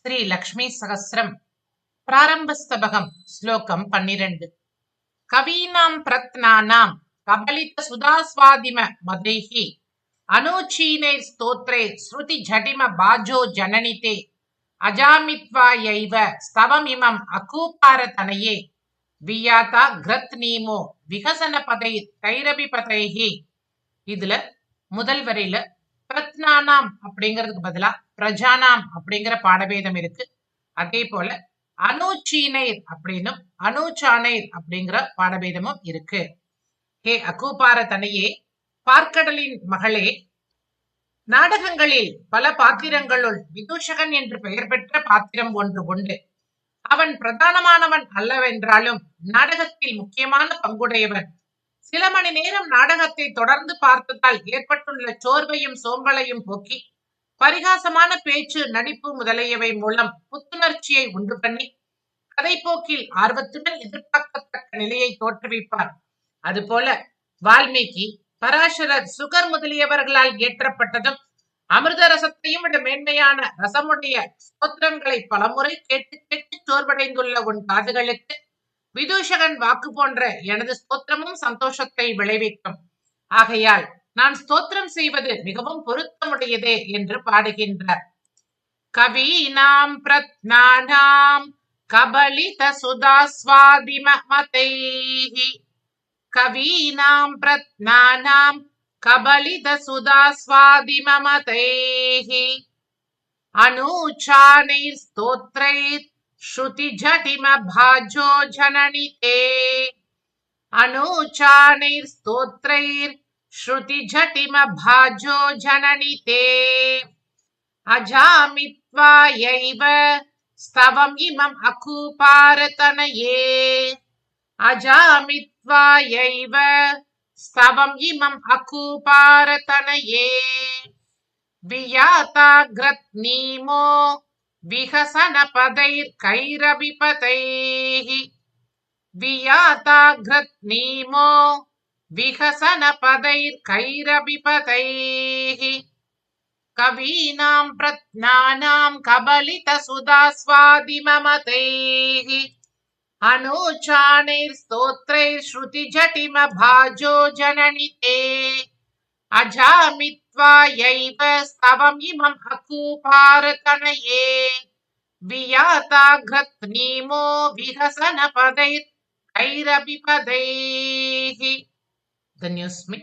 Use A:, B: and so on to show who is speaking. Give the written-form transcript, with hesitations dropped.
A: श्री लक्ष्मी सहस्रम प्रारंभस्तबकम श्लोकम 12 कवीनां प्रत्नानां कबलित सुधास्वादिम मदैहि अनुचीने स्तोत्रे श्रुति झटिम बाजो जननिते अजामित्वायैव स्तवमिमं अकूपारतनये वियाता ग्रत्नीमो विकसन पदै கைரபிபதைஹி. இதுல முதல் வரையில பிரத்னானாம் அப்படிங்கிறதுக்கு பதிலா பிரஜானாம் அப்படிங்கிற பாடபேதம் இருக்கு. அதே போல அனுச்சீனைர் அப்படின்னும் அனுச்சானைர் அப்படிங்கிற பாடபேதமும் இருக்கு. ஹே அகூபார தனையே, பார்க்கடலின் மகளே, நாடகங்களில் பல பாத்திரங்களுள் விதூஷகன் என்று பெயர் பெற்ற பாத்திரம் ஒன்று உண்டு. அவன் பிரதானமானவன் அல்லவென்றாலும் நாடகத்தில் முக்கியமான பங்குடையவன். சில மணி நேரம் நாடகத்தை தொடர்ந்து பார்த்ததால் ஏற்பட்டுள்ள சோர்வையும் சோம்பலையும் போக்கி பரிகாசமான பேச்சு, நடிப்பு முதலியவை மூலம் புத்துணர்ச்சியை உண்டு பண்ணி கதைப்போக்கில் ஆர்வத்துடன் எதிர்பார்க்கத்தக்க நிலையை தோற்றுவிப்பார். அதுபோல வால்மீகி, பராசரர், சுகர் முதலியவர்களால் இயற்றப்பட்டதும் அமிர்த ரசத்தையும் விட மேன்மையான ரசமுடைய ஸ்தோத்திரங்களை பலமுறை கேட்டு கேட்டு சோர்வடைந்துள்ள உன் காதுகளுக்கு விதூஷகன் வாக்கு போன்ற எனது ஸ்தோத்திரமும் சந்தோஷத்தை விளைவிக்கும். ஆகையால் நான் ஸ்தோத்திரம் செய்வது மிகவும் பொருத்தமுடையதே என்று பாடுகின்றார். கவீனாம் பிரத்னானாம் கபலித சுதாஸ்வாதிம மதைஹி. கவீனாம் பிரத்னானாம் கபலித சுதாஸ்வாதிம மதைஹி அனுச்சானைர் ஸ்தோத்ரைர் श्रुति झटिम भाजो जननिते. अनुचानैर स्तोत्रैर श्रुति झटिम भाजो जननिते अजामित्वायैव स्तवम् इमम् अकूपारतनये. अजामित्वायैव स्तवम् इमम् अकूपारतनये वियाता ग्रत्नीमो विहसन पदैर् कैरबिपतैहि. वियाता ग्रत्नीमो विहसन पदैर् कैरबिपतैहि कवीनां प्रत्नानां कबलित सुधास्वादिम मतैहि अनुचानैर् स्तोत्रैर् श्रुति झटिम भाजो जननिते अजामित्वायैव स्तवम् इमम् अकूपारतनये वियाता ग्रत्नीमो विहसन पदैर् कैरबिपदैहि. धन्योऽस्मि.